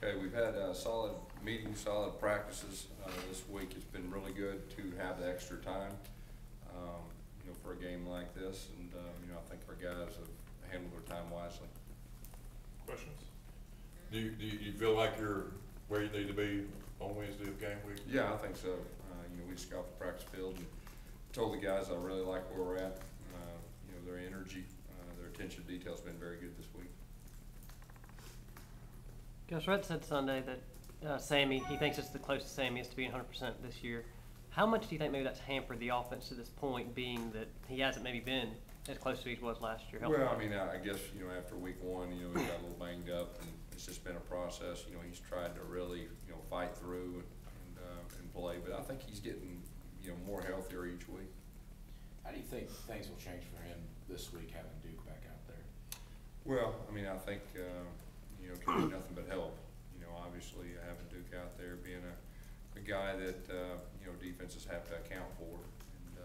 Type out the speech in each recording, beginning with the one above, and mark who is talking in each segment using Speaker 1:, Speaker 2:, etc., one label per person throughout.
Speaker 1: Okay, we've had solid meetings, solid practices this week. It's been really good to have the extra time, for a game like this, and I think our guys have handled their time wisely.
Speaker 2: Questions? Do you feel like you're where you need to be on Wednesday of game week?
Speaker 1: Yeah, I think so. We just got off the practice field and told the guys I really like where we're at. Their energy, their attention to detail has been very good this week.
Speaker 3: Coach Red said Sunday that Sammy, he thinks it's the closest Sammy is to being 100% this year. How much do you think maybe that's hampered the offense to this point, being that he hasn't maybe been as close to he was last year?
Speaker 1: Well, I mean, I guess, after week one, he got a little banged up, and it's just been a process. He's tried to really, fight through and play, but I think he's getting, more healthier each week.
Speaker 4: How do you think things will change for him this week, having Duke back out there?
Speaker 1: Well, I mean, I think, it can be nothing but help. Obviously having Duke out there, being a guy that, defenses have to account for, and,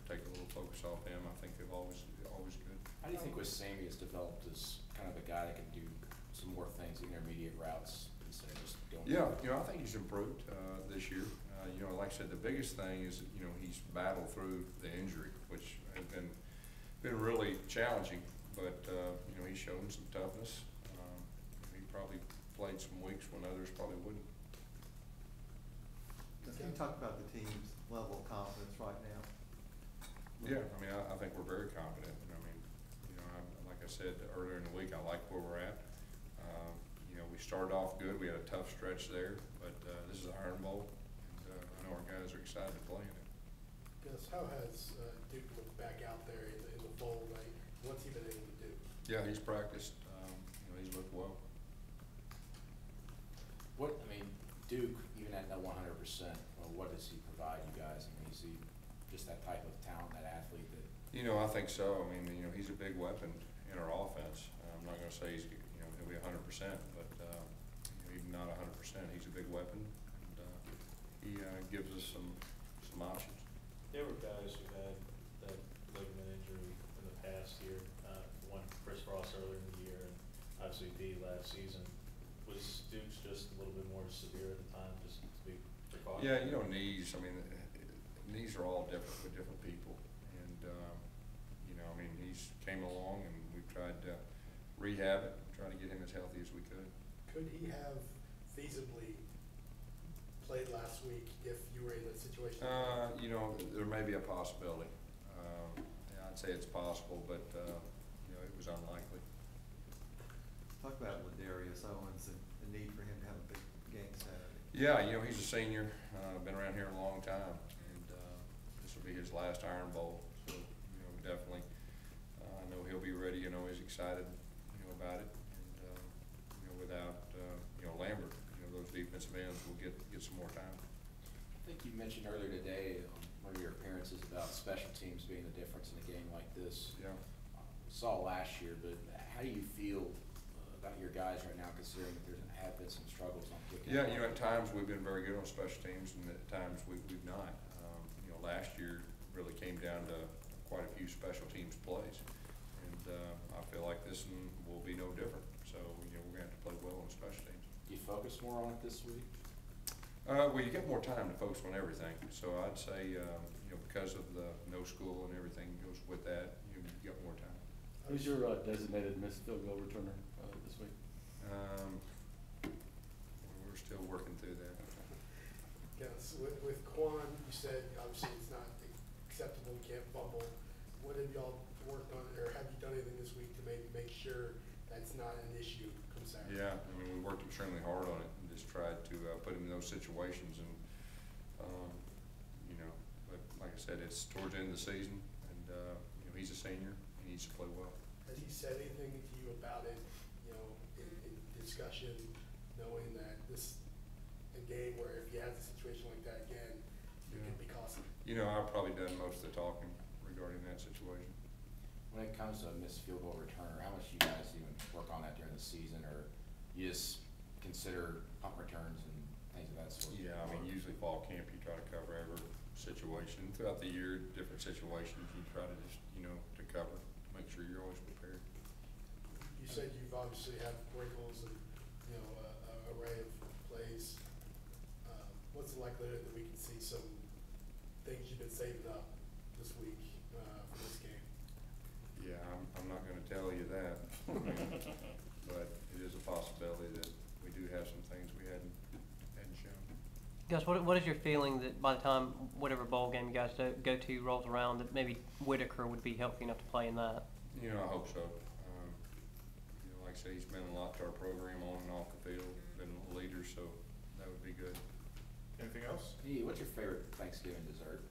Speaker 1: take a little focus off him. I think they've always good.
Speaker 4: How do you think with Sammy has developed as kind of a guy that can do some more things, intermediate routes, instead of just going?
Speaker 1: Yeah, I think he's improved this year. Like I said, the biggest thing is, he's battled through the injury, which has been really challenging, but, he's shown some toughness. He probably played some weeks when others probably wouldn't.
Speaker 5: Can you talk about the team's level of confidence right now?
Speaker 1: Yeah, I mean, I think we're very confident. Like I said earlier in the week, I like where we're at. We started off good. We had a tough stretch there, but this is Iron Bowl, and I know our guys are excited to play in it.
Speaker 6: Gus, how has Duke looked back out there in the fold? Like, what's he been able to do?
Speaker 1: Yeah, he's practiced. He's looked well.
Speaker 4: Duke, even at that 100%, what does he provide you guys? I mean, is he just that type of talent, that athlete that?
Speaker 1: I think so. I mean, he's a big weapon in our offense. I'm not going to say he's, he'll be 100%, but even not 100%, he's a big weapon, and he gives us some options.
Speaker 7: There were guys who had that ligament injury in the past year. One, Chris Frost earlier in the year, and obviously D last season. Was Duke's just a little bit more severe at the time, just to be precautionary?
Speaker 1: Yeah, knees. I mean, knees are all different with different people, and he's came along, and we've tried to rehab it, try to get him as healthy as we could.
Speaker 6: Could he have feasibly played last week if you were in a situation?
Speaker 1: There may be a possibility. I'd say it's possible, but it was unlikely.
Speaker 5: Talk about Ladarius Owens and the need for him to have a big game Saturday.
Speaker 1: Yeah, he's a senior, been around here a long time, and this will be his last Iron Bowl. So, definitely, I know he'll be ready. He's excited, about it, and without Lambert, those defensive ends will get some more time.
Speaker 4: I think you mentioned earlier today on one of your appearances about special teams being the difference in a game like this.
Speaker 1: Yeah.
Speaker 4: Saw last year, but how do you feel about your guys right now, considering that there have been some struggles on kicking?
Speaker 1: Yeah, at times we've been very good on special teams, and at times we've not. Last year really came down to quite a few special teams plays, and I feel like this one will be no different. So we're going to have to play well on special teams.
Speaker 4: Do you focus more on it this week?
Speaker 1: Well, you get more time to focus on everything. So I'd say, because of the no school and everything goes with that, you get more time.
Speaker 8: Who's your designated missed field goal returner this week?
Speaker 1: We're still working through that.
Speaker 6: Yes, with Quan, you said obviously it's not acceptable, you can't fumble. What have y'all worked on, or have you done anything this week to maybe make sure that's not an issue come Saturday?
Speaker 1: Yeah, we worked extremely hard on it and just tried to put him in those situations, and but like I said, it's towards the end of the season, and he's a senior, he needs to play well.
Speaker 6: Has he said anything to you about it, in discussion, knowing that this a game where if he has a situation like that again, it could be costly?
Speaker 1: I've probably done most of the talking regarding that situation.
Speaker 4: When it comes to a missed field goal returner, how much do you guys even work on that during the season, or you just consider punt returns and things of that sort?
Speaker 1: Yeah, usually fall camp you try to cover every situation. Throughout the year, different situations you try to just, to cover, to make sure you're always prepared.
Speaker 6: You said you've obviously had wrinkles and, an array of likelihood that we can see some things you've been saving up this week, for this game?
Speaker 1: Yeah, I'm not gonna tell you that, but it is a possibility that we do have some things we hadn't shown.
Speaker 3: Gus, what is your feeling that by the time whatever bowl game you guys go to rolls around, that maybe Whitaker would be healthy enough to play in that?
Speaker 1: You know, I hope so. You know, like I said, he's been a lot to our program on and off the field, been a leader, so that would be good.
Speaker 2: Anything else?
Speaker 4: Hey, what's your favorite Thanksgiving dessert?